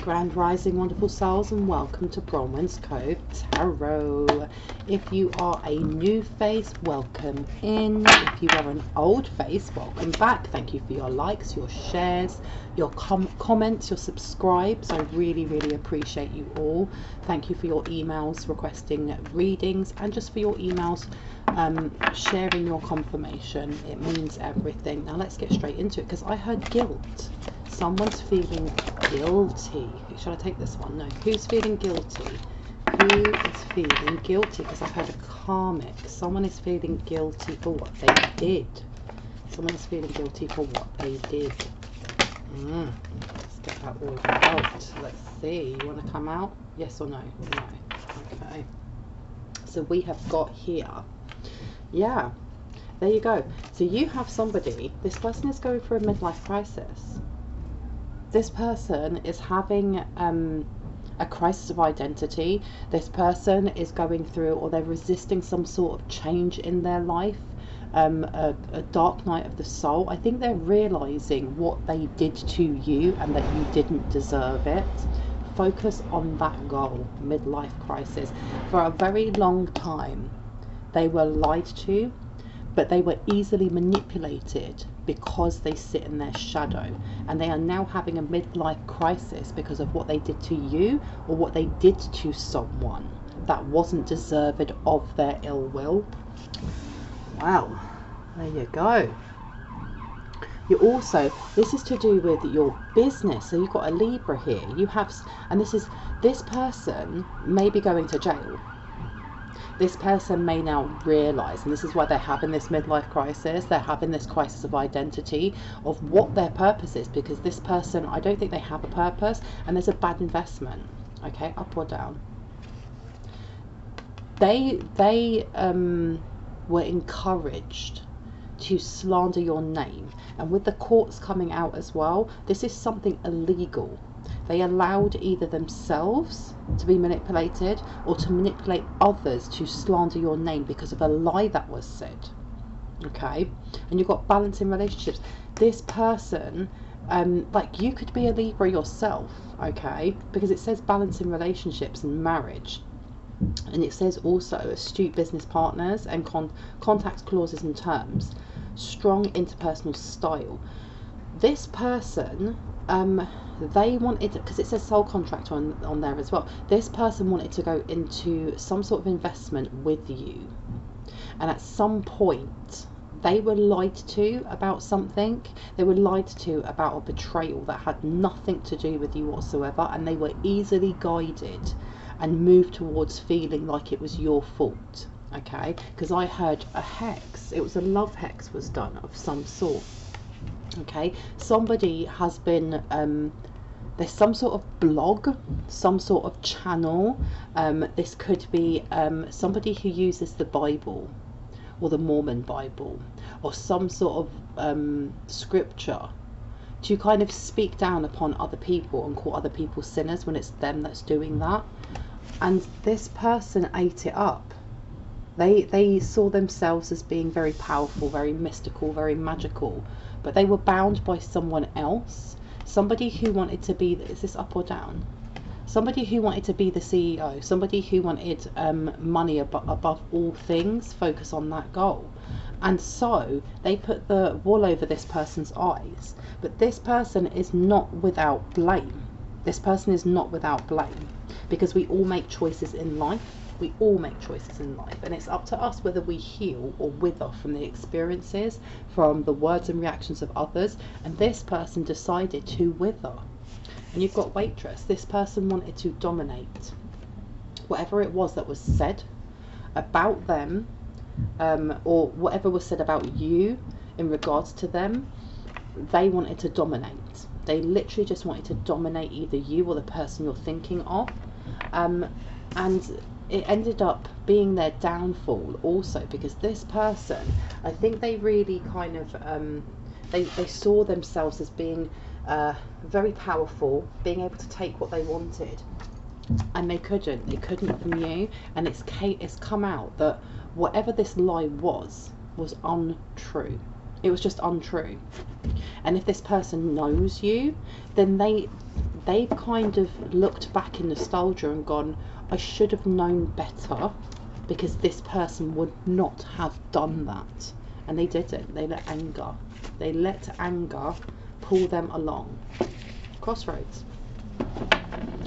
Grand Rising, wonderful souls, and welcome to Bronwenscove Tarot. If you are a new face, welcome in. If you are an old face, welcome back. Thank you for your likes, your shares, your comments, your subscribes. I really, really appreciate you all. Thank you for your emails requesting readings, and just for your emails sharing your confirmation. It means everything. Now let's get straight into it, because I heard guilt. Someone's feeling guilty. Should I take this one? No. Who's feeling guilty? Who is feeling guilty? Because I've heard a karmic. Someone is feeling guilty for what they did. Someone is feeling guilty for what they did. Let's get that all out. Let's see. You want to come out? Yes or no? No. Okay. So we have got here. Yeah. There you go. So you have somebody. This person is going through a midlife crisis. This person is having a crisis of identity. This person is going through, or they're resisting some sort of change in their life, a dark night of the soul. I think they're realizing what they did to you and that you didn't deserve it. Focus on that goal, midlife crisis. For a very long time, they were lied to, but they were easily manipulated because they sit in their shadow, and they are now having a midlife crisis because of what they did to you, or what they did to someone that wasn't deserved of their ill will. Wow, there you go. You also, this is to do with your business. So you've got a Libra here. You have, and this person may be going to jail. This person may now realise, and this is why they're having this midlife crisis, they're having this crisis of identity, of what their purpose is, because this person, I don't think they have a purpose, and there's a bad investment. Okay, up or down. They were encouraged to slander your name, and with the courts coming out as well, this is something illegal. They allowed either themselves to be manipulated, or to manipulate others to slander your name because of a lie that was said. Okay, and you've got balance in relationships. This person, like, you could be a Libra yourself, okay, because it says balance in relationships and marriage, and it says also astute business partners and contact clauses and terms, strong interpersonal style. This person, they wanted, because it says soul contract on there as well, this person wanted to go into some sort of investment with you, and at some point they were lied to about something. They were lied to about a betrayal that had nothing to do with you whatsoever, and they were easily guided and moved towards feeling like it was your fault. Okay, because I heard a hex. It was a love hex was done of some sort. Okay, somebody has been there's some sort of blog, some sort of channel, this could be somebody who uses the Bible, or the Mormon Bible, or some sort of scripture, to kind of speak down upon other people and call other people sinners when it's them that's doing that. And this person ate it up. They saw themselves as being very powerful, very mystical, very magical, but they were bound by someone else. Somebody who wanted to be, is this up or down? Somebody who wanted to be the CEO, somebody who wanted money above all things, focus on that goal. And so they put the wool over this person's eyes. But this person is not without blame. This person is not without blame, because we all make choices in life. We all make choices in life, and it's up to us whether we heal or wither from the experiences, from the words and reactions of others. And this person decided to wither. And you've got waitress. This person wanted to dominate. Whatever it was that was said about them, or whatever was said about you in regards to them, they wanted to dominate. They literally just wanted to dominate either you or the person you're thinking of. And it ended up being their downfall also, because this person, I think they really kind of they saw themselves as being very powerful, being able to take what they wanted, and they couldn't from you. And it's come out that whatever this lie was untrue. It was just untrue. And if this person knows you, then they've kind of looked back in nostalgia and gone, I should have known better, because this person would not have done that. And they didn't. They let anger pull them along. Crossroads.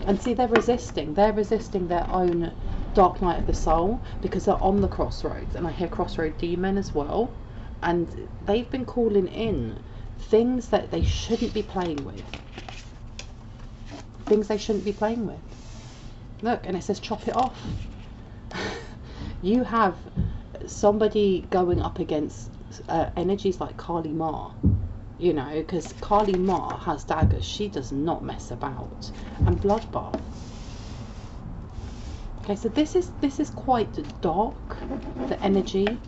And see, they're resisting their own dark night of the soul, because they're on the crossroads. And I hear crossroad demon as well, and they've been calling in things that they shouldn't be playing with. Things they shouldn't be playing with. Look, and it says chop it off. You have somebody going up against energies like Kali Ma, you know, because Kali Ma has daggers. She does not mess about. And bloodbath. Okay, so this is quite dark, the energy,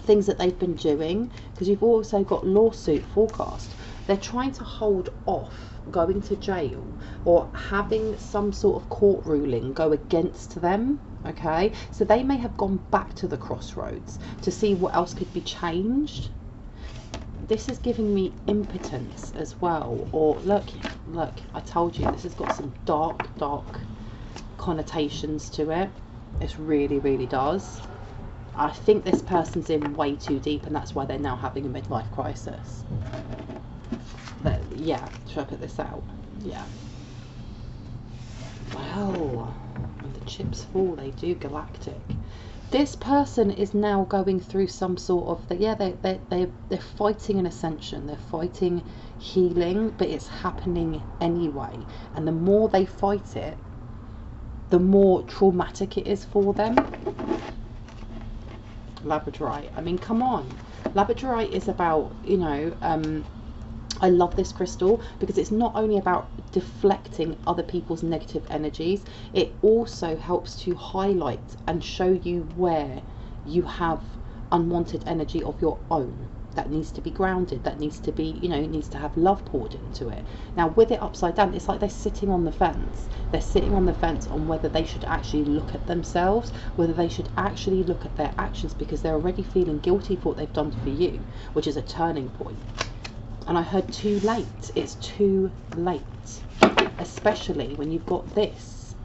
things that they've been doing, because you've also got lawsuit forecast. They're trying to hold off going to jail or having some sort of court ruling go against them. Okay, so they may have gone back to the crossroads to see what else could be changed. This is giving me impotence as well. Or look, I told you this has got some dark connotations to it. It really, really does. I think this person's in way too deep, and that's why they're now having a midlife crisis. But yeah, should I put this out? Yeah. Well, when the chips fall, they do, galactic. This person is now going through some sort of, they're fighting an ascension, they're fighting healing, but it's happening anyway. And the more they fight it, the more traumatic it is for them. Labradorite, I mean, come on. Labradorite is about, you know, I love this crystal because it's not only about deflecting other people's negative energies, it also helps to highlight and show you where you have unwanted energy of your own that needs to be grounded, that needs to be, you know, needs to have love poured into it. Now with it upside down, it's like they're sitting on the fence. They're sitting on the fence on whether they should actually look at themselves, whether they should actually look at their actions, because they're already feeling guilty for what they've done for you, which is a turning point. And I heard too late. It's too late, especially when you've got this.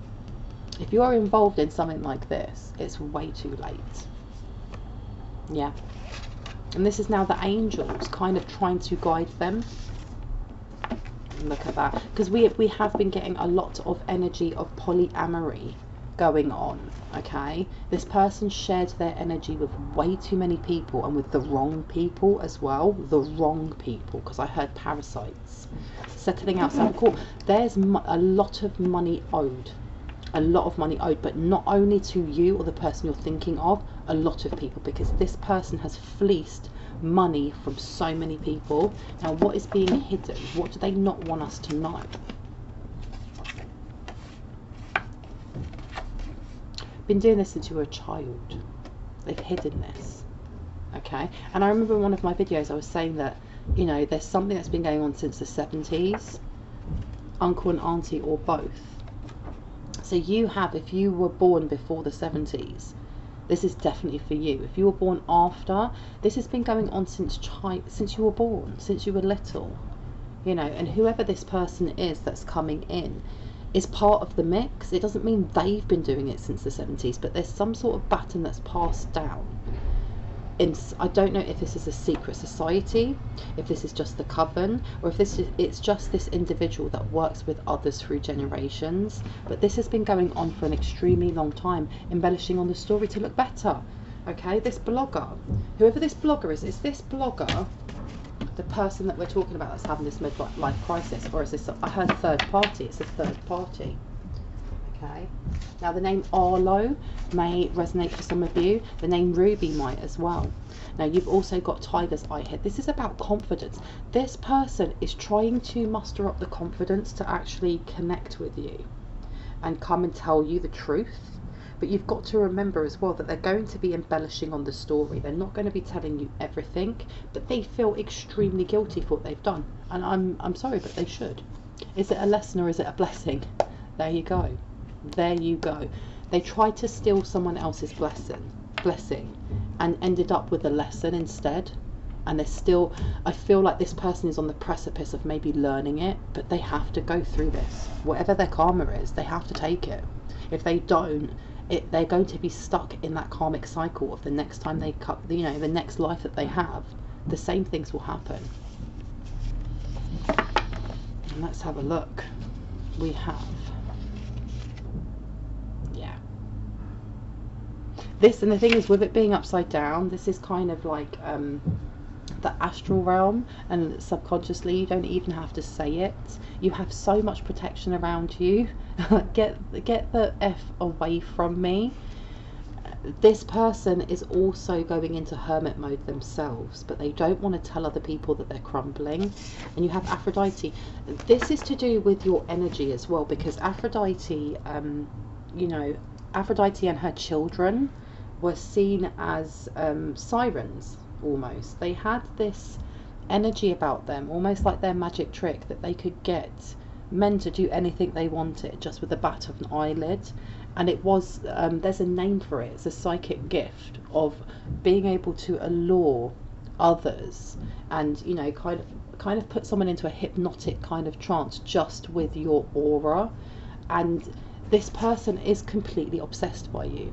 If you are involved in something like this, it's way too late. Yeah. And this is now the angels kind of trying to guide them. Look at that. Because we have been getting a lot of energy of polyamory going on. Okay, this person shared their energy with way too many people, and with the wrong people as well. The wrong people, because I heard parasites. Settling outside the court. There's a lot of money owed. A lot of money owed, but not only to you or the person you're thinking of, a lot of people, because this person has fleeced money from so many people. Now what is being hidden? What do they not want us to know? Been doing this since you were a child. They've hidden this. Okay, and I remember in one of my videos I was saying that, you know, there's something that's been going on since the 70s, uncle and auntie or both. So you have, if you were born before the 70s, this is definitely for you. If you were born after, this has been going on since you were born, since you were little, you know. And whoever this person is that's coming in is part of the mix. It doesn't mean they've been doing it since the 70s, but there's some sort of baton that's passed down. I don't know if this is a secret society, if this is just the coven, or if it's just this individual that works with others through generations. But this has been going on for an extremely long time, embellishing on the story to look better. Okay, this blogger, whoever this blogger is this blogger the person that we're talking about that's having this midlife crisis, or is this, I heard third party, it's a third party. Okay, now the name Arlo may resonate for some of you, the name Ruby might as well. Now you've also got Tiger's Eye here. This is about confidence. This person is trying to muster up the confidence to actually connect with you and come and tell you the truth. But you've got to remember as well that they're going to be embellishing on the story. They're not going to be telling you everything, but they feel extremely guilty for what they've done. And I'm sorry, but they should. Is it a lesson or is it a blessing? There you go. There you go. They tried to steal someone else's blessing and ended up with a lesson instead. and they're still, I feel like this person is on the precipice of maybe learning it, but they have to go through this. Whatever their karma is, they have to take it. If they don't, they're going to be stuck in that karmic cycle of the next time they cut, you know, the next life that they have, the same things will happen. And let's have a look. We have, yeah, this, and the thing is, with it being upside down, this is kind of like the astral realm, and subconsciously you don't even have to say it. You have so much protection around you. get the F away from me. This person is also going into hermit mode themselves, but they don't want to tell other people that they're crumbling. And you have Aphrodite. This is to do with your energy as well, because Aphrodite, you know, Aphrodite and her children were seen as sirens almost. They had this energy about them, almost like their magic trick, that they could get men to do anything they wanted just with the bat of an eyelid. And it was, there's a name for it, it's a psychic gift of being able to allure others and, you know, kind of put someone into a hypnotic kind of trance just with your aura. And this person is completely obsessed by you.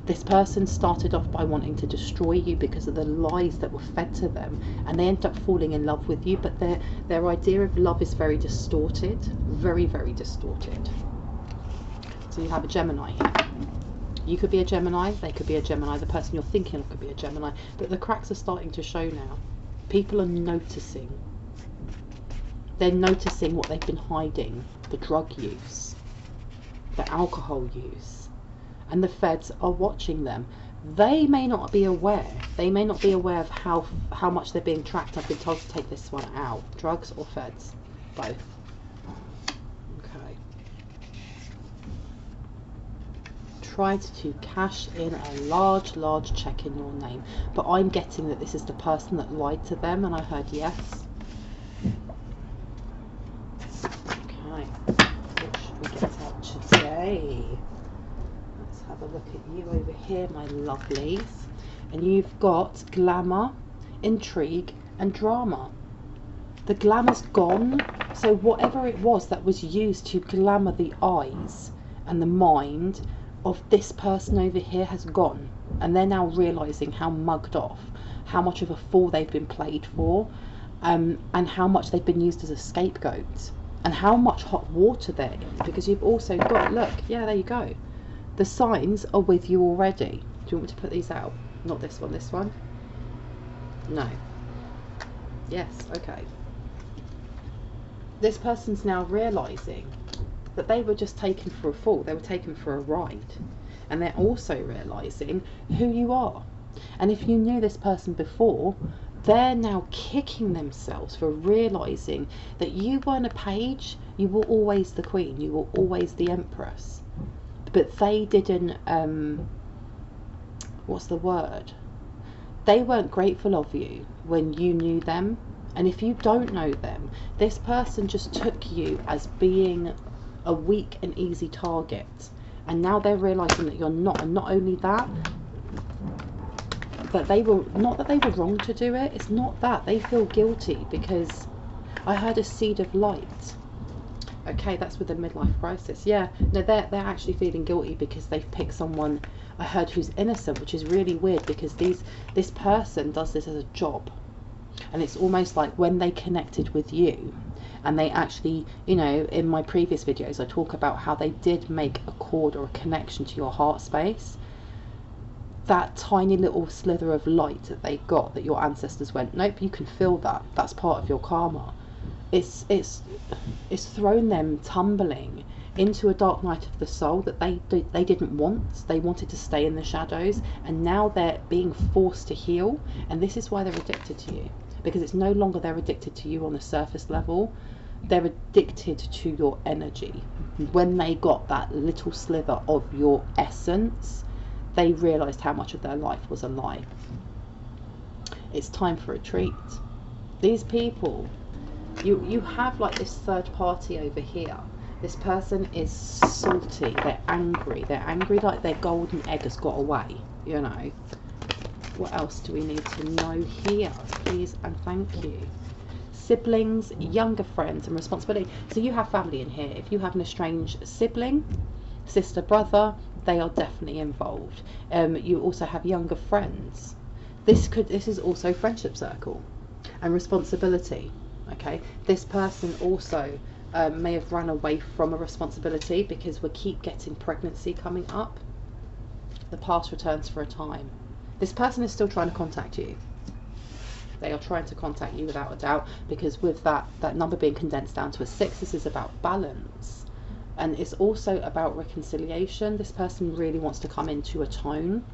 This person started off by wanting to destroy you because of the lies that were fed to them, and they end up falling in love with you, but their idea of love is very distorted, very, very distorted. So you have a Gemini here. You could be a Gemini, they could be a Gemini, the person you're thinking of could be a Gemini, but the cracks are starting to show now. People are noticing. They're noticing what they've been hiding, the drug use, the alcohol use. And the feds are watching them. They may not be aware. They may not be aware of how much they're being tracked. I've been told to take this one out. Drugs or feds? Both. Okay. Tried to cash in a large check in your name. But I'm getting that this is the person that lied to them, and I heard yes. Okay. What should we get out today? Have a look at you over here, my lovelies, and you've got glamour, intrigue and drama. The glamour's gone, so whatever it was that was used to glamour the eyes and the mind of this person over here has gone, and they're now realizing how mugged off, how much of a fool they've been played for, and how much they've been used as a scapegoat, and how much hot water there is, because you've also got, look, yeah, there you go. The signs are with you already. Do you want me to put these out? Not this one, this one? No. Yes, okay. This person's now realising that they were just taken for a fool. They were taken for a ride. And they're also realising who you are. And if you knew this person before, they're now kicking themselves for realising that you weren't a page, you were always the queen, you were always the empress. But they didn't, what's the word? They weren't grateful of you when you knew them. And if you don't know them, this person just took you as being a weak and easy target. And now they're realising that you're not. And not only that, that they were, not that they were wrong to do it. It's not that. They feel guilty because I heard a seed of light. Okay, that's with the midlife crisis. Yeah, no, they're actually feeling guilty because they've picked someone, I heard, who's innocent, which is really weird because this person does this as a job. And it's almost like when they connected with you, and they actually, you know, in my previous videos I talk about how they did make a chord or a connection to your heart space. That tiny little slither of light that they got, that your ancestors went, nope, you can feel that, that's part of your karma. It's thrown them tumbling into a dark night of the soul that they didn't want. They wanted to stay in the shadows, and now they're being forced to heal. And this is why they're addicted to you, because it's no longer they're addicted to you on the surface level. They're addicted to your energy. When they got that little slither of your essence, they realized how much of their life was a lie. It's time for a treat. These people, you have like this third party over here. This person is salty, they're angry like their golden egg has got away, you know. What else do we need to know here? Please and thank you. Siblings, younger friends, and responsibility. So you have family in here. If you have an estranged sibling, sister, brother, they are definitely involved. You also have younger friends. This is also friendship circle and responsibility. Okay, this person also may have run away from a responsibility, because we keep getting pregnancy coming up. The past returns for a time. This person is still trying to contact you. They are trying to contact you without a doubt, because with that number being condensed down to a 6, this is about balance. And it's also about reconciliation. This person really wants to come into atone.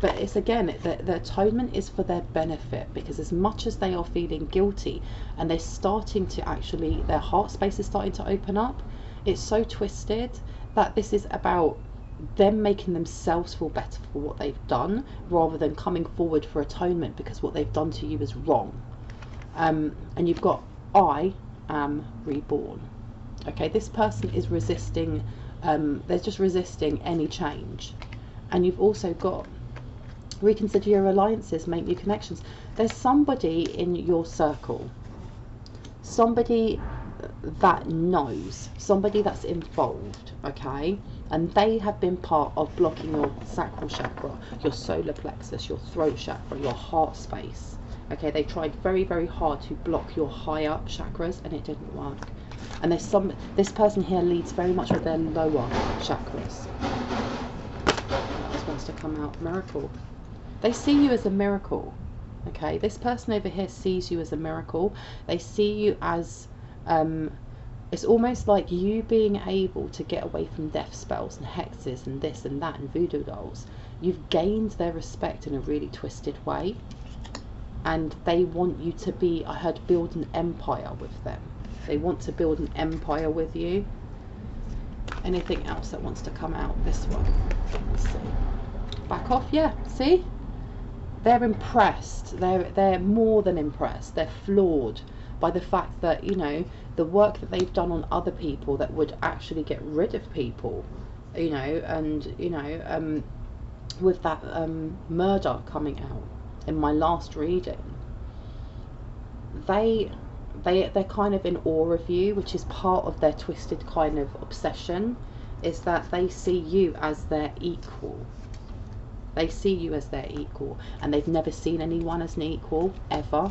But it's, again, the atonement is for their benefit, because as much as they are feeling guilty and they're starting to actually, their heart space is starting to open up, it's so twisted that this is about them making themselves feel better for what they've done, rather than coming forward for atonement because what they've done to you is wrong. And you've got, I am reborn. Okay, this person is resisting, they're just resisting any change. And you've also got, reconsider your alliances, make new connections. There's somebody in your circle, somebody that knows, somebody that's involved, okay, and they have been part of blocking your sacral chakra, your solar plexus, your throat chakra, your heart space. Okay, they tried very, very hard to block your high up chakras, and it didn't work. And this person here leads very much with their lower chakras. This wants to come out. Miracle. They see you as a miracle. Okay, this person over here sees you as a miracle. They see you as it's almost like you being able to get away from death spells and hexes and this and that and voodoo dolls. You've gained their respect in a really twisted way, and they want you to be, I heard, build an empire with them. They want to build an empire with you. Anything else that wants to come out? This one. Let's see. Back off. Yeah, see, they're impressed. They're more than impressed. They're floored by the fact that, you know, the work that they've done on other people that would actually get rid of people, you know, and, you know, with that murder coming out in my last reading, they're kind of in awe of you, which is part of their twisted kind of obsession, is that they see you as their equal. They see you as their equal, and they've never seen anyone as an equal, ever.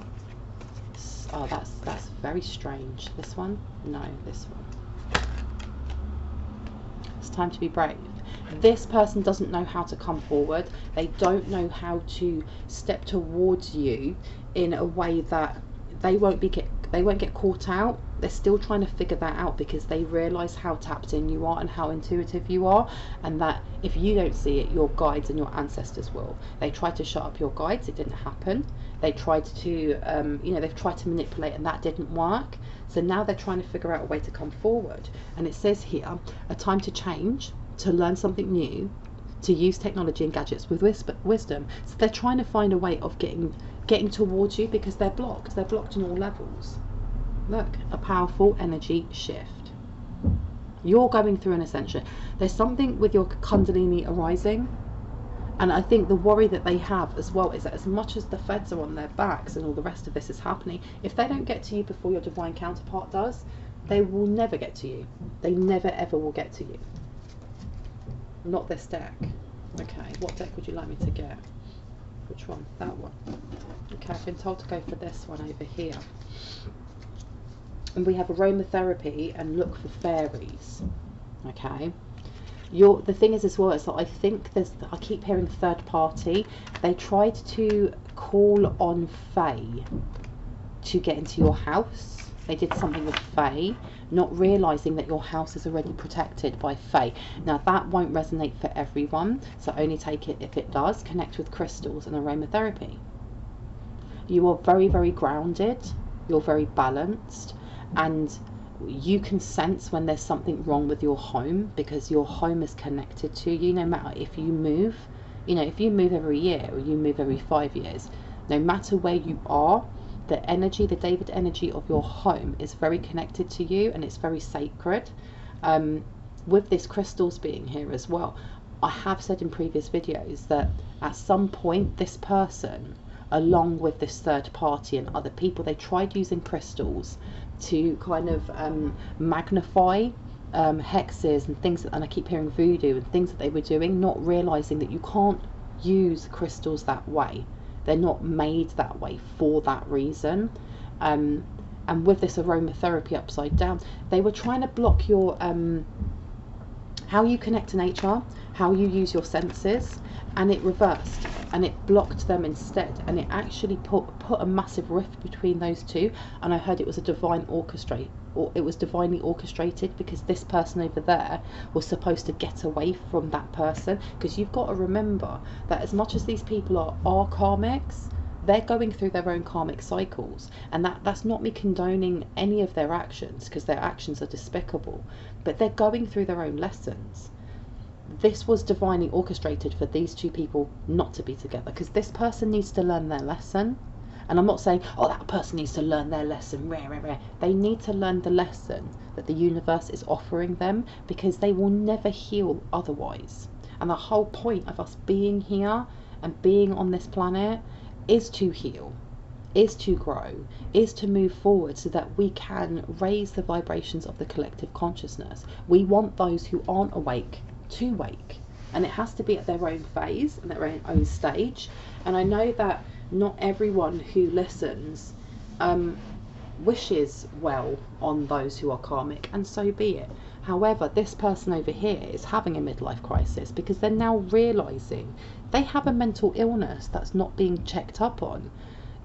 Oh, that's very strange. This one? No, this one. It's time to be brave. This person doesn't know how to come forward. They don't know how to step towards you in a way that they won't get caught out. They're still trying to figure that out, because they realize how tapped in you are and how intuitive you are, and that if you don't see it, your guides and your ancestors will. They tried to shut up your guides, it didn't happen. They tried to you know, they've tried to manipulate, and that didn't work. So now they're trying to figure out a way to come forward. And it says here, a time to change, to learn something new, to use technology and gadgets with wisdom. So they're trying to find a way of getting towards you, because they're blocked on all levels. Look, a powerful energy shift. You're going through an ascension. There's something with your Kundalini arising, and I think the worry that they have as well is that as much as the feds are on their backs and all the rest of this is happening, if they don't get to you before your divine counterpart does, they will never get to you. They never ever will get to you. Not this deck. Okay, what deck would you like me to get? Which one? That one. Okay, I've been told to go for this one over here. And we have aromatherapy and look for fairies. Okay. The thing is as well, is that I think I keep hearing third party. They tried to call on Fae to get into your house. They did something with Fae, not realising that your house is already protected by Fae. Now that won't resonate for everyone, so only take it if it does. Connect with crystals and aromatherapy. You are very, very grounded. You're very balanced, and you can sense when there's something wrong with your home, because your home is connected to you. No matter if you move, you know, if you move every year or you move every 5 years, no matter where you are, the energy, the David energy of your home is very connected to you, and it's very sacred. With this crystals being here as well, I have said in previous videos that at some point this person, along with this third party and other people, they tried using crystals to kind of magnify hexes and things, and I keep hearing voodoo and things that they were doing, not realizing that you can't use crystals that way. They're not made that way for that reason. And with this aromatherapy upside down, they were trying to block your how you connect to nature, how you use your senses, and it reversed and it blocked them instead, and it actually put a massive rift between those two. And I heard it was a divine orchestrate, or it was divinely orchestrated, because this person over there was supposed to get away from that person. Because you've got to remember that as much as these people are karmics, they're going through their own karmic cycles, and that's not me condoning any of their actions, because their actions are despicable, but they're going through their own lessons. This was divinely orchestrated for these two people not to be together, because this person needs to learn their lesson. And I'm not saying, oh, that person needs to learn their lesson, they need to learn the lesson that the universe is offering them, because they will never heal otherwise. And the whole point of us being here and being on this planet is to heal, is to grow, is to move forward, so that we can raise the vibrations of the collective consciousness. We want those who aren't awake to wake, and it has to be at their own phase and their own stage. And I know that not everyone who listens wishes well on those who are karmic, and so be it. However, this person over here is having a midlife crisis, because they're now realizing they have a mental illness that's not being checked up on.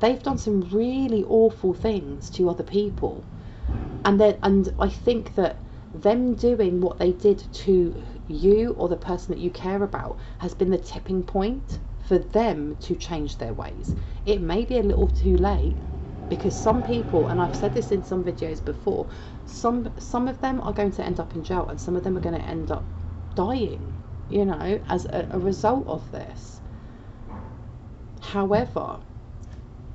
They've done some really awful things to other people, and I think that them doing what they did to you or the person that you care about has been the tipping point for them to change their ways. It may be a little too late, because some people, and I've said this in some videos before, some of them are going to end up in jail, and some of them are going to end up dying, you know, as a result of this. However,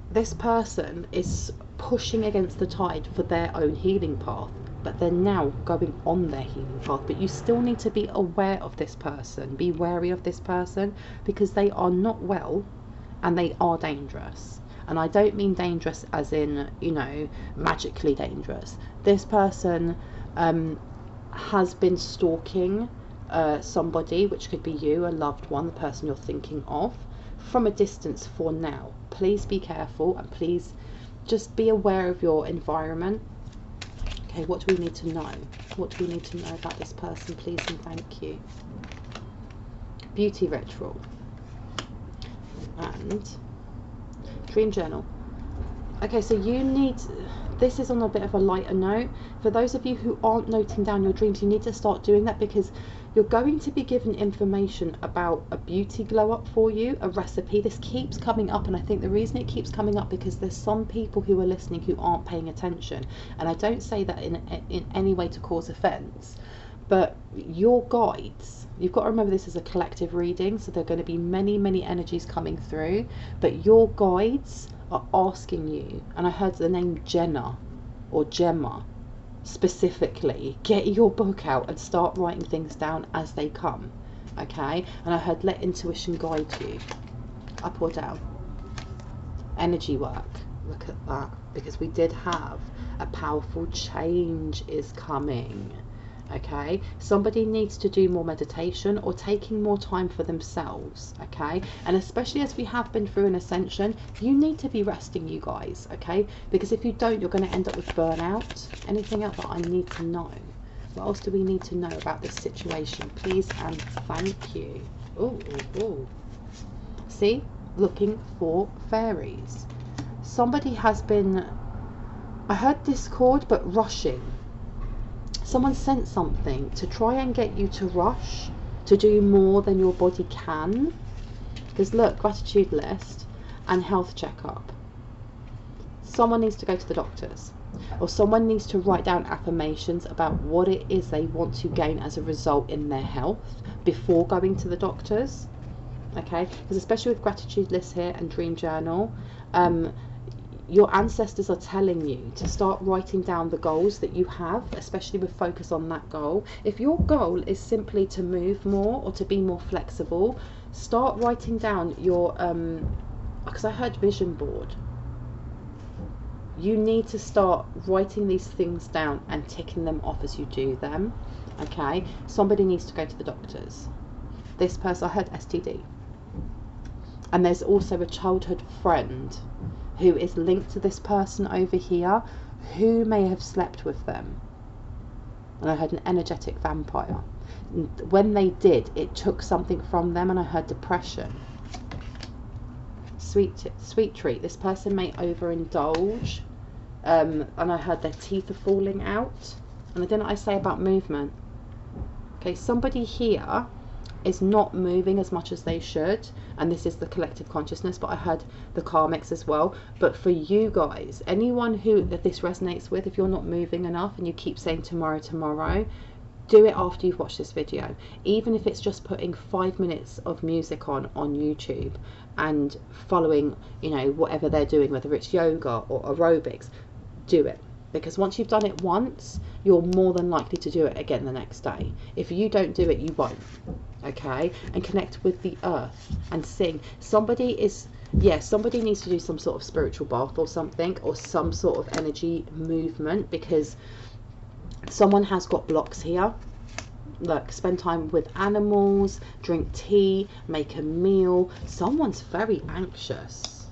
this person is pushing against the tide for their own healing path, but they're now going on their healing path. But you still need to be aware of this person, be wary of this person, because they are not well and they are dangerous. And I don't mean dangerous as in, you know, magically dangerous. This person has been stalking somebody, which could be you, a loved one, the person you're thinking of, from a distance for now. Please be careful, and please just be aware of your environment. Okay, what do we need to know? What do we need to know about this person, please and thank you? Beauty ritual. And dream journal. Okay, so you need, this is on a bit of a lighter note. For those of you who aren't noting down your dreams, you need to start doing that, because you're going to be given information about a beauty glow up for you, a recipe. This keeps coming up, and I think the reason it keeps coming up because there's some people who are listening who aren't paying attention. And I don't say that in any way to cause offense, but your guides, you've got to remember this is a collective reading, so there are going to be many energies coming through, but your guides are asking you, and I heard the name Jenna or Gemma specifically, get your book out and start writing things down as they come. Okay, and I heard let intuition guide you. Up or down? Energy work. Look at that, because we did have a powerful change is coming. Okay, somebody needs to do more meditation or taking more time for themselves. Okay, and especially as we have been through an ascension, you need to be resting, you guys. Okay, because if you don't, you're going to end up with burnout. Anything else that I need to know? What else do we need to know about this situation, please and thank you? Oh, see, looking for fairies. Somebody has been, I heard discord, but rushing. Someone sent something to try and get you to rush, to do more than your body can. Because look, gratitude list and health checkup. Someone needs to go to the doctors, or someone needs to write down affirmations about what it is they want to gain as a result in their health before going to the doctors. Okay, because especially with gratitude list here and dream journal, your ancestors are telling you to start writing down the goals that you have, especially with focus on that goal. If your goal is simply to move more or to be more flexible, start writing down your because I heard vision board. You need to start writing these things down and ticking them off as you do them. Okay, somebody needs to go to the doctors. This person, I heard STD, and there's also a childhood friend who is linked to this person over here, who may have slept with them. And I heard an energetic vampire. When they did, it took something from them, and I heard depression. Sweet treat. This person may overindulge, and I heard their teeth are falling out. And then I say about movement. Okay, somebody here is not moving as much as they should, and this is the collective consciousness, but I heard the karmics as well. But for you guys, anyone who this resonates with, if you're not moving enough and you keep saying tomorrow, do it after you've watched this video. Even if it's just putting 5 minutes of music on YouTube and following, you know, whatever they're doing, whether it's yoga or aerobics, do it. Because once you've done it once, you're more than likely to do it again the next day. If you don't do it, you won't. Okay? And connect with the earth and sing. Somebody needs to do some sort of spiritual bath or something, or some sort of energy movement, because someone has got blocks here. Look, spend time with animals, drink tea, make a meal. Someone's very anxious.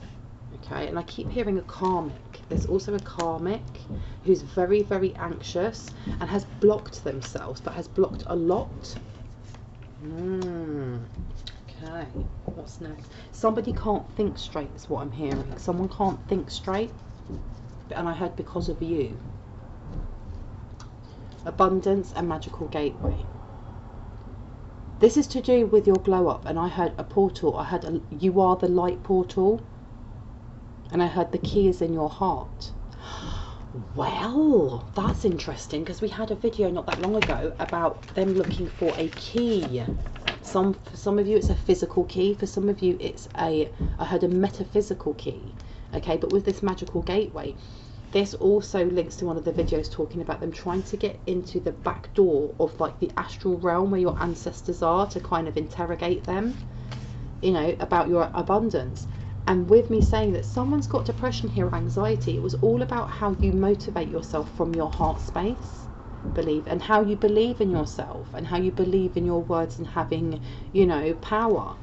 Okay? And I keep hearing a karmic. There's also a karmic who's very, very anxious and has blocked themselves, but has blocked a lot. Okay, what's next? Somebody can't think straight is what I'm hearing. Someone can't think straight, and I heard because of you. Abundance and magical gateway. This is to do with your glow up, and I heard a portal. I heard you are the light portal. And I heard the key is in your heart. Well, that's interesting, because we had a video not that long ago about them looking for a key. For some of you it's a physical key, for some of you it's I heard a metaphysical key. Okay, but with this magical gateway, this also links to one of the videos talking about them trying to get into the back door of like the astral realm where your ancestors are, to kind of interrogate them, you know, about your abundance. And with me saying that someone's got depression here, anxiety, it was all about how you motivate yourself from your heart space, and how you believe in yourself, and how you believe in your words and having, you know, power.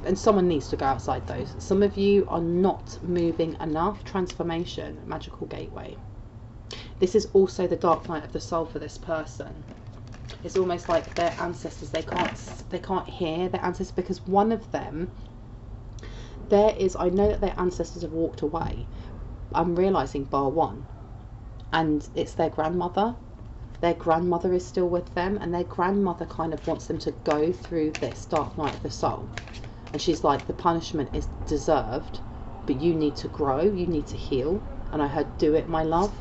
And someone needs to go outside those. Some of you are not moving enough. Transformation, magical gateway. This is also the dark night of the soul for this person. It's almost like their ancestors, they can't hear their ancestors, because one of them, I know that their ancestors have walked away. I'm realizing bar one, and it's their grandmother. Their grandmother is still with them, and their grandmother kind of wants them to go through this dark night of the soul. And she's like, the punishment is deserved, but you need to grow, you need to heal. And I heard, do it, my love.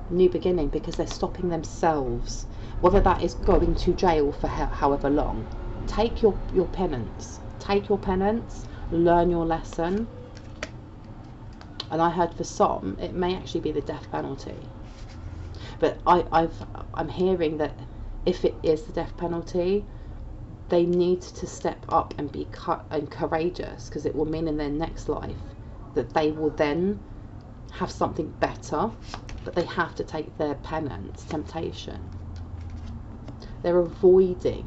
New beginning, because they're stopping themselves. Whether that is going to jail for however long. Take your penance. Take your penance. Learn your lesson. And I heard for some, it may actually be the death penalty. But I'm hearing that if it is the death penalty, they need to step up and be courageous, because it will mean in their next life that they will then have something better, but they have to take their penance, temptation. They're avoiding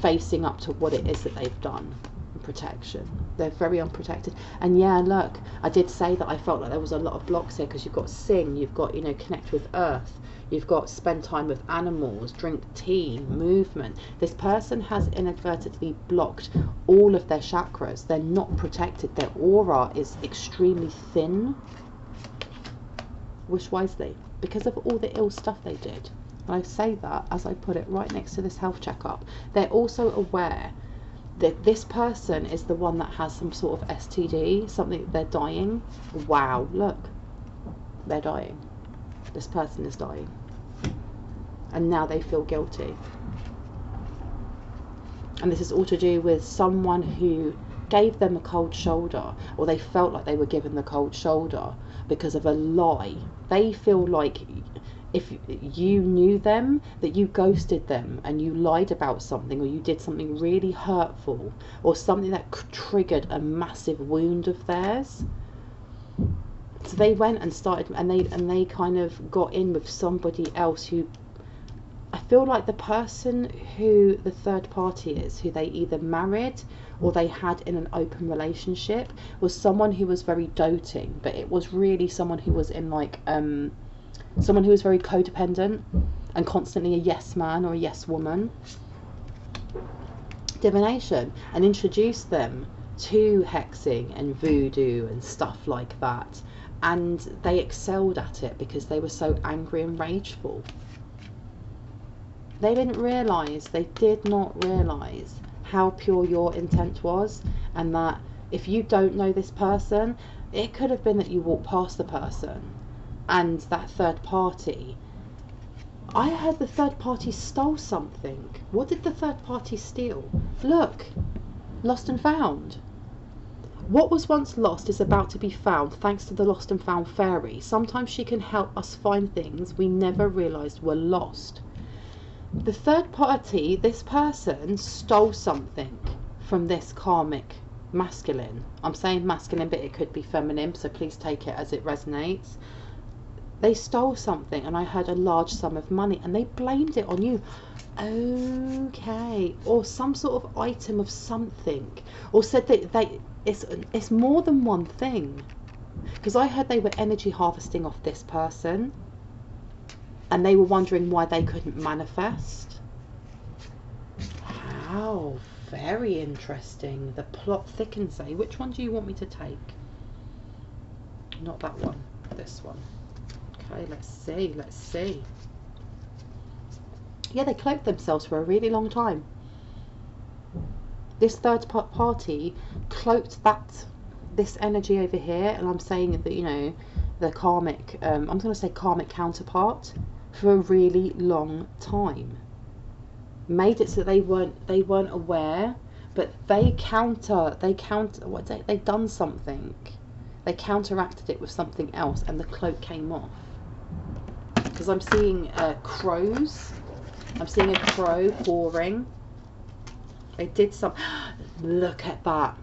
facing up to what it is that they've done. Protection. They're very unprotected. And yeah, look, I did say that I felt like there was a lot of blocks here, because you've got sing, you've got, you know, connect with earth, you've got spend time with animals, drink tea, movement. This person has inadvertently blocked all of their chakras. They're not protected. Their aura is extremely thin. Wish wisely, because of all the ill stuff they did. And I say that as I put it right next to this health checkup. They're also aware that this person is the one that has some sort of STD, something, they're dying. Wow, look, they're dying. This person is dying. And now they feel guilty. And this is all to do with someone who gave them a cold shoulder, or they felt like they were given the cold shoulder because of a lie. They feel like if you knew them, that you ghosted them and you lied about something, or you did something really hurtful, or something that triggered a massive wound of theirs. So they went and started, and they kind of got in with somebody else who, I feel like the person who the third party is, who they either married or they had in an open relationship, was someone who was very doting, but it was really someone who was in like someone who was very codependent and constantly a yes man or a yes woman. Divination, and introduced them to hexing and voodoo and stuff like that, and they excelled at it because they were so angry and rageful. They didn't realise, they did not realise how pure your intent was, and that if you don't know this person, it could have been that you walked past the person and that third party, I heard the third party stole something. What did the third party steal? Look, lost and found. What was once lost is about to be found thanks to the lost and found fairy. Sometimes she can help us find things we never realised were lost. The third party, this person, stole something from this karmic masculine. I'm saying masculine, but it could be feminine, so please take it as it resonates. They stole something, and I heard a large sum of money, and they blamed it on you. Okay. Or some sort of item of something, or said that it's more than one thing, because I heard they were energy harvesting off this person, and they were wondering why they couldn't manifest. How very interesting. The plot thickens. Which one do you want me to take? Not that one, this one. Okay, let's see. Yeah, they cloaked themselves for a really long time. This third party cloaked this energy over here, and I'm saying that, you know, the karmic, I'm going to say karmic counterpart, for a really long time. Made it so that they weren't aware, but they done something. They counteracted it with something else, and the cloak came off. Because I'm seeing crows. I'm seeing a crow pouring. They did some. Look at that.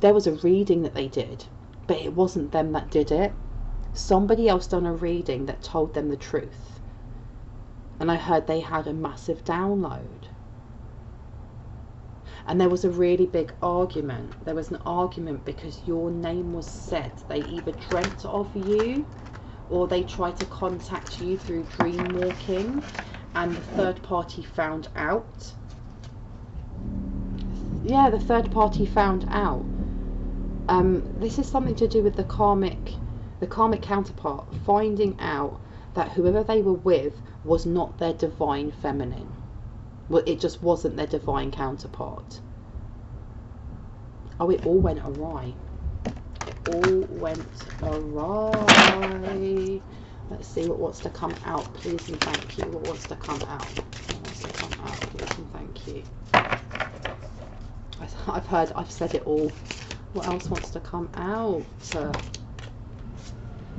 There was a reading that they did, but it wasn't them that did it. Somebody else done a reading that told them the truth. And I heard they had a massive download. And there was a really big argument. There was an argument because your name was said. They either dreamt of you, or they tried to contact you through dream walking, and the third party found out. Yeah, the third party found out. This is something to do with the karmic counterpart finding out that whoever they were with was not their divine feminine. Well, it just wasn't their divine counterpart. Oh, it all went awry. It all went awry. Let's see what wants to come out, please and thank you. What wants to come out? What wants to come out, please and thank you. I've said it all. What else wants to come out?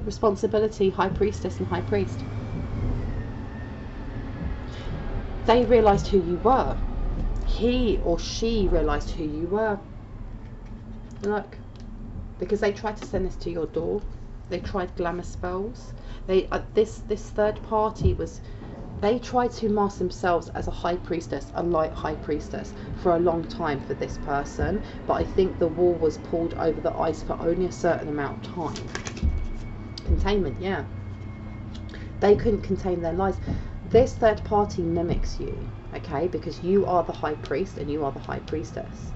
Responsibility, High Priestess and High Priest. They realised who you were. He or she realised who you were. Look, because they tried to send this to your door. They tried glamour spells. This third party they tried to mask themselves as a high priestess, a light high priestess, for a long time for this person. But I think the wall was pulled over the ice for only a certain amount of time. Containment, yeah. They couldn't contain their lies. This third party mimics you, okay, because you are the high priest and you are the high priestess.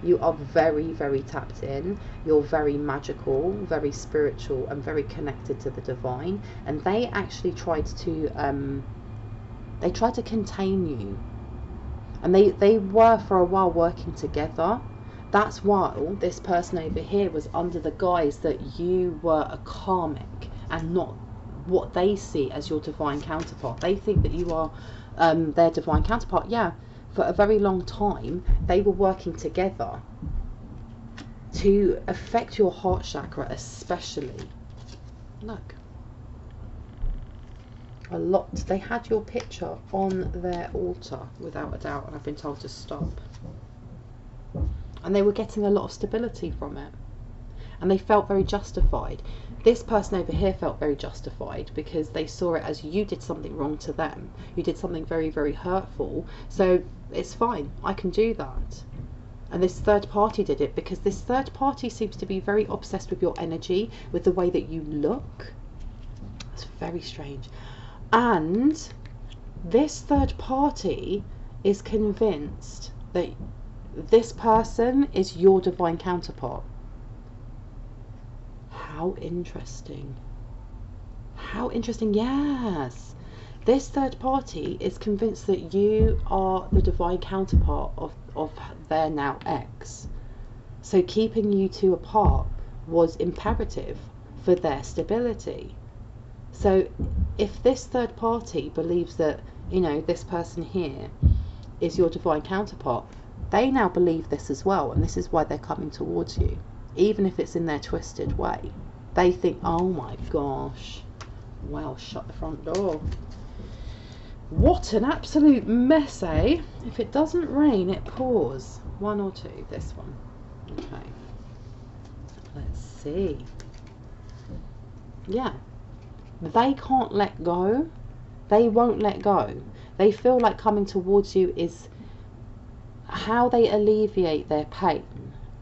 You are very, very tapped in. You're very magical, very spiritual, and very connected to the divine. And they actually tried to contain you. And they were for a while working together. That's why this person over here was under the guise that you were a karmic and not what they see as your divine counterpart. They think that you are their divine counterpart. Yeah, for a very long time they were working together. to affect your heart chakra especially. Look, a lot. They had your picture on their altar without a doubt, and I've been told to stop. And they were getting a lot of stability from it, and they felt very justified. This person over here felt very justified because they saw it as you did something wrong to them. You did something very, very hurtful. So it's fine. I can do that. And this third party did it because this third party seems to be very obsessed with your energy, with the way that you look. It's very strange. And this third party is convinced that this person is your divine counterpart. How interesting. How interesting. Yes. This third party is convinced that you are the divine counterpart of their now ex. So keeping you two apart was imperative for their stability. So if this third party believes that, you know, this person here is your divine counterpart, they now believe this as well, and this is why they're coming towards you, even if it's in their twisted way. They think, oh my gosh, well, shut the front door. What an absolute mess, eh? If it doesn't rain, it pours. 1 or 2, this one. Okay. Let's see. Yeah. They can't let go. They won't let go. They feel like coming towards you is how they alleviate their pain.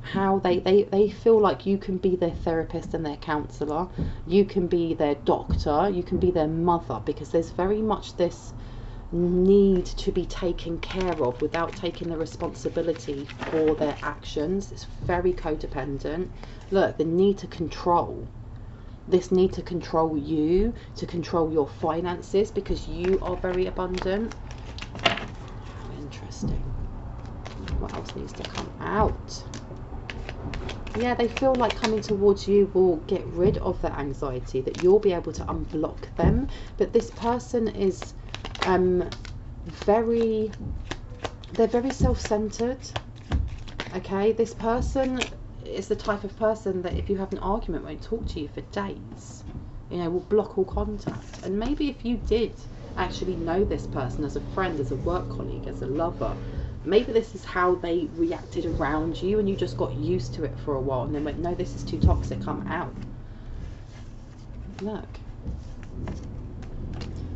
How they feel like you can be their therapist and their counsellor. You can be their doctor. You can be their mother, because there's very much this need to be taken care of without taking the responsibility for their actions. It's very codependent. Look, the need to control. This need to control you, to control your finances, because you are very abundant. How interesting. What else needs to come out? Yeah, they feel like coming towards you will get rid of their anxiety, that you'll be able to unblock them. But this person is they're very self-centered. Okay, this person is the type of person that if you have an argument won't talk to you for days, you know, will block all contact. And maybe if you did actually know this person as a friend, as a work colleague, as a lover, maybe this is how they reacted around you, and you just got used to it for a while and then went, no, this is too toxic, I'm out. Look,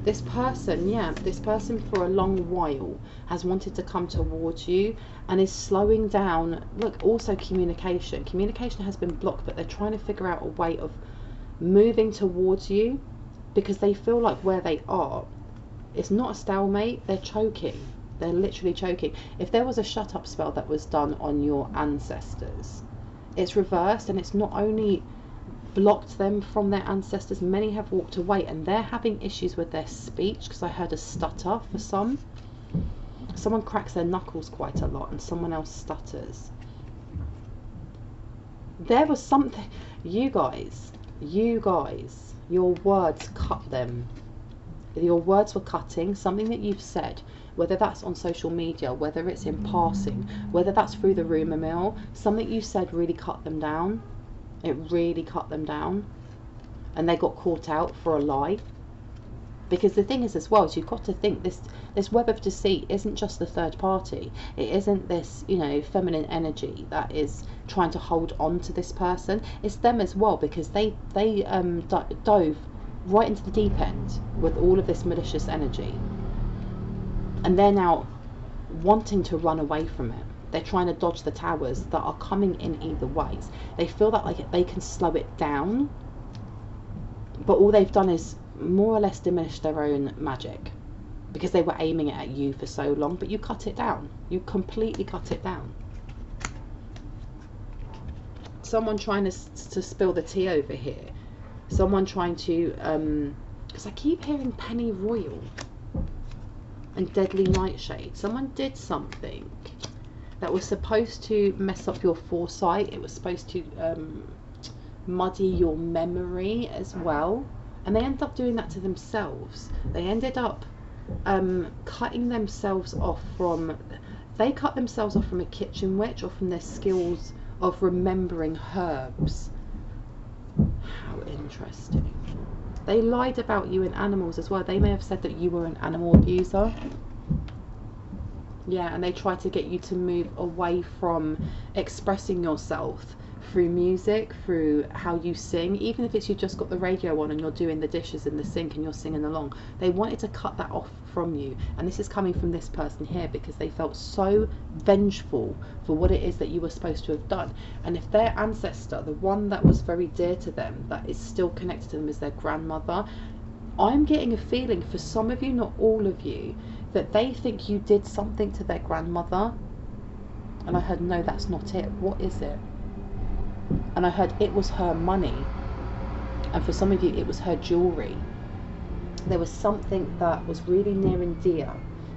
this person, yeah, this person for a long while has wanted to come towards you and is slowing down. Look, also communication has been blocked, but they're trying to figure out a way of moving towards you, because they feel like where they are, it's not a stalemate. They're choking. They're literally choking. If there was a shut up spell that was done on your ancestors, it's reversed, and it's not only blocked them from their ancestors, many have walked away, and they're having issues with their speech, because I heard a stutter for some. Someone cracks their knuckles quite a lot and someone else stutters. There was something, you guys, your words cut them. Your words were cutting. Something that you've said, whether that's on social media, whether it's in passing, whether that's through the rumour mill, something you said really cut them down. It really cut them down, and they got caught out for a lie. Because the thing is as well, is you've got to think this web of deceit isn't just the third party. It isn't this, you know, feminine energy that is trying to hold on to this person. It's them as well, because they dove right into the deep end with all of this malicious energy, and they're now wanting to run away from it. They're trying to dodge the towers that are coming in either ways. They feel that like they can slow it down, but all they've done is more or less diminish their own magic, because they were aiming it at you for so long, but you cut it down. You completely cut it down. Someone trying to spill the tea over here. Someone trying to, because I keep hearing pennyroyal and deadly nightshade. Someone did something that was supposed to mess up your foresight. It was supposed to muddy your memory as well. And they ended up doing that to themselves. They ended up cutting themselves off from, they cut themselves off from a kitchen witch, or from their skills of remembering herbs. How interesting. They lied about you and animals as well. They may have said that you were an animal abuser. Yeah, and they tried to get you to move away from expressing yourself through music, through how you sing. Even if it's you've just got the radio on and you're doing the dishes in the sink and you're singing along, they wanted to cut that off from you. And this is coming from this person here, because they felt so vengeful for what it is that you were supposed to have done. And if their ancestor, the one that was very dear to them, that is still connected to them, is their grandmother, I'm getting a feeling for some of you, not all of you, that they think you did something to their grandmother. And I heard, no, that's not it. What is it? And I heard it was her money. And for some of you, it was her jewellery. There was something that was really near and dear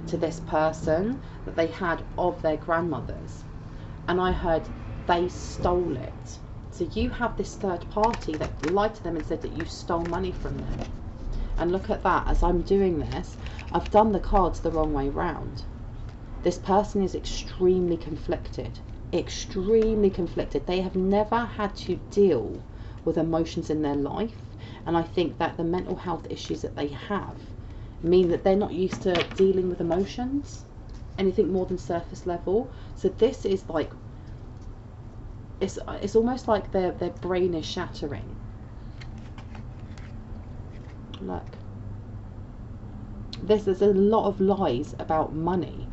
to this person that they had of their grandmother's. And I heard they stole it. So you have this third party that lied to them and said that you stole money from them. And look at that, as I'm doing this, I've done the cards the wrong way round. This person is extremely conflicted. Extremely conflicted. They have never had to deal with emotions in their life. And I think that the mental health issues that they have mean that they're not used to dealing with emotions, anything more than surface level. So this is like, it's almost like their brain is shattering. Look, there's a lot of lies about money.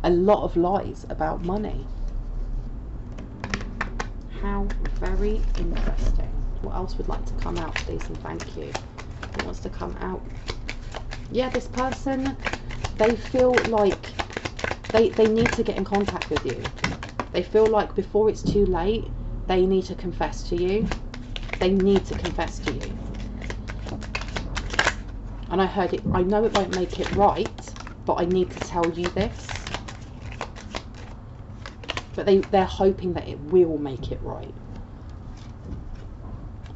A lot of lies about money. How very interesting. What else would like to come out, please, and thank you? What wants to come out? Yeah, this person, they feel like they need to get in contact with you. They feel like before it's too late, they need to confess to you. They need to confess to you. And I heard it, I know it won't make it right, but I need to tell you this. But they're hoping that it will make it right.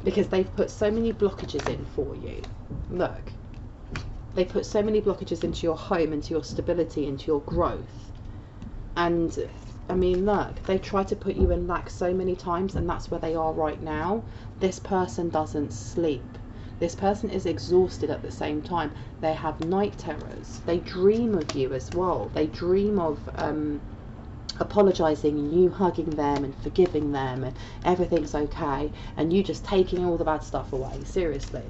Because they've put so many blockages in for you. Look. They put so many blockages into your home, into your stability, into your growth. And, I mean, look, they tried to put you in lack so many times, and that's where they are right now. This person doesn't sleep. This person is exhausted at the same time. They have night terrors. They dream of you as well. They dream of apologizing and you hugging them and forgiving them and everything's okay, and you just taking all the bad stuff away. Seriously.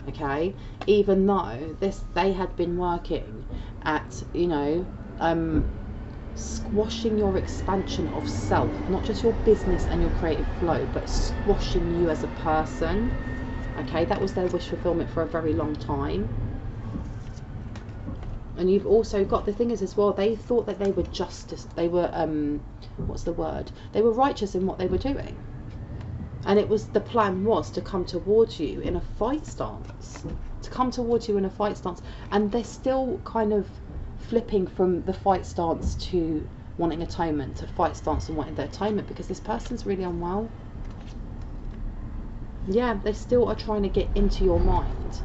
Okay? Even though they had been working at, you know, squashing your expansion of self, not just your business and your creative flow, but squashing you as a person. Okay, that was their wish fulfillment for a very long time. And you've also got, the thing is as well, they thought that they were they were, what's the word? They were righteous in what they were doing. And it was, the plan was to come towards you in a fight stance. To come towards you in a fight stance. And they're still kind of flipping from the fight stance to wanting atonement, to fight stance and wanting their atonement, because this person's really unwell. Yeah, they still are trying to get into your mind.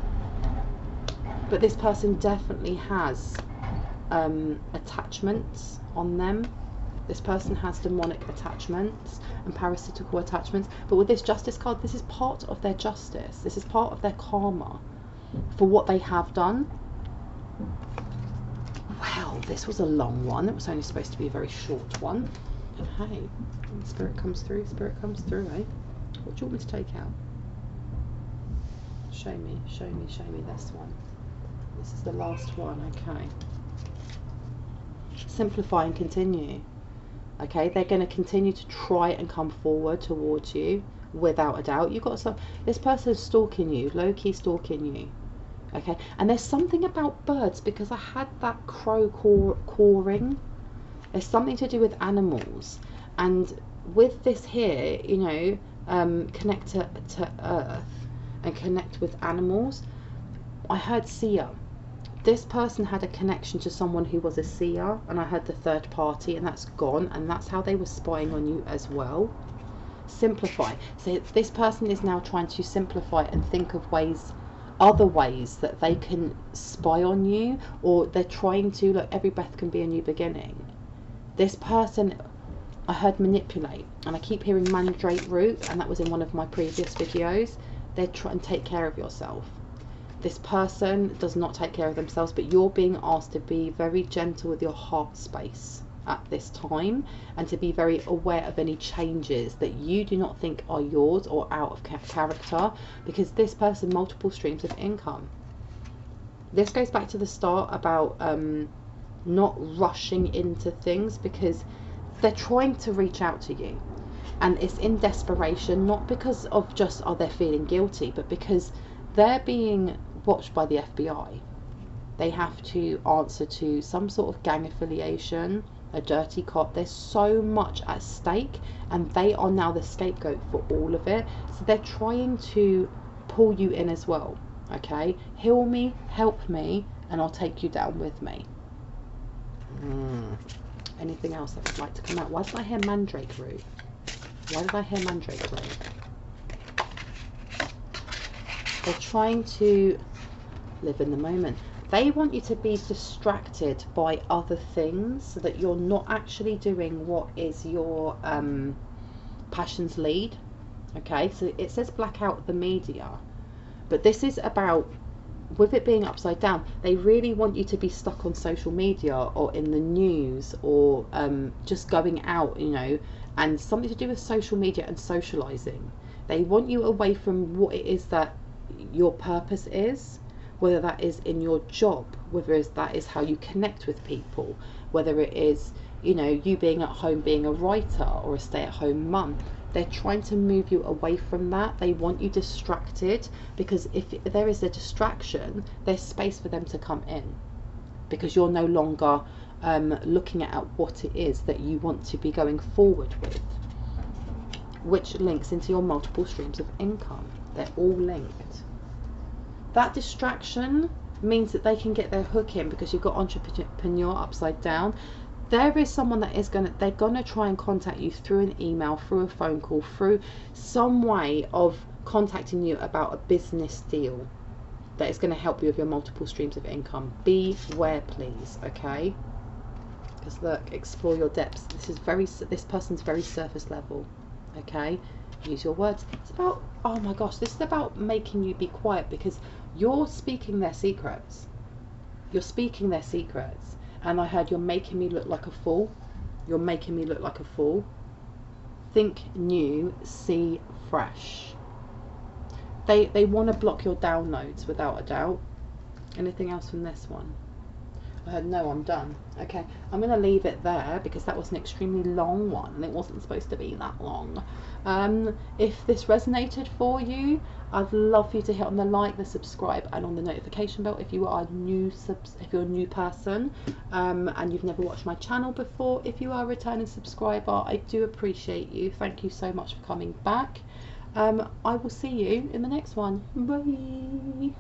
But this person definitely has attachments on them. This person has demonic attachments and parasitical attachments. But with this justice card, this is part of their justice. This is part of their karma for what they have done. Well, this was a long one. It was only supposed to be a very short one. And hey, when spirit comes through, eh? What do you want me to take out? Show me this one. This is the last one, okay. Simplify and continue. Okay, they're going to continue to try and come forward towards you, without a doubt. You've got some, this person's stalking you, low-key stalking you. Okay, and there's something about birds, because I had that crow cawing. There's something to do with animals. And with this here, you know, connect to earth and connect with animals. I heard seer. This person had a connection to someone who was a seer, and I heard the third party, and that's gone, and that's how they were spying on you as well. Simplify. So this person is now trying to simplify and think of ways, other ways that they can spy on you, or they're trying to, look, every breath can be a new beginning. This person, I heard manipulate, and I keep hearing mandrake root, and that was in one of my previous videos. They're trying to take care of yourself. This person does not take care of themselves, but you're being asked to be very gentle with your heart space at this time, and to be very aware of any changes that you do not think are yours or out of character, because this person, multiple streams of income. This goes back to the start about not rushing into things, because they're trying to reach out to you, and it's in desperation, not because of just they're feeling guilty, but because they're being watched by the FBI. They have to answer to some sort of gang affiliation, a dirty cop. There's so much at stake, and they are now the scapegoat for all of it. So they're trying to pull you in as well. Okay, heal me, help me, and I'll take you down with me. Anything else that would like to come out? Why did I hear mandrake root? Why did I hear mandrake root? They're trying to live in the moment. They want you to be distracted by other things, so that you're not actually doing what is your passion's lead. Okay, so it says black out the media, but this is about, with it being upside down, they really want you to be stuck on social media or in the news, or just going out, you know, and something to do with social media and socializing. They want you away from what it is that your purpose is, whether that is in your job, whether that is how you connect with people, whether it is, you know, you being at home being a writer or a stay-at-home mum. They're trying to move you away from that. They want you distracted, because if there is a distraction, there's space for them to come in, because you're no longer looking at what it is that you want to be going forward with, which links into your multiple streams of income. They're all linked. That distraction means that they can get their hook in, because you've got entrepreneur upside down. There is someone that is they're gonna try and contact you through an email, through a phone call, through some way of contacting you about a business deal that is going to help you with your multiple streams of income. Beware, please. Okay, because look, explore your depths. This person's very surface level. Okay, use your words. It's about, oh my gosh, this is about making you be quiet, because you're speaking their secrets. You're speaking their secrets. And I heard, you're making me look like a fool. You're making me look like a fool. Think new, see fresh. They want to block your downloads, without a doubt. Anything else from this one? I heard, no, I'm done. Okay, I'm going to leave it there, because that was an extremely long one, and it wasn't supposed to be that long. If this resonated for you, I'd love for you to hit on the like, the subscribe, and on the notification bell if you are if you're a new person, and you've never watched my channel before. If you are a returning subscriber, I do appreciate you. Thank you so much for coming back. I will see you in the next one. Bye.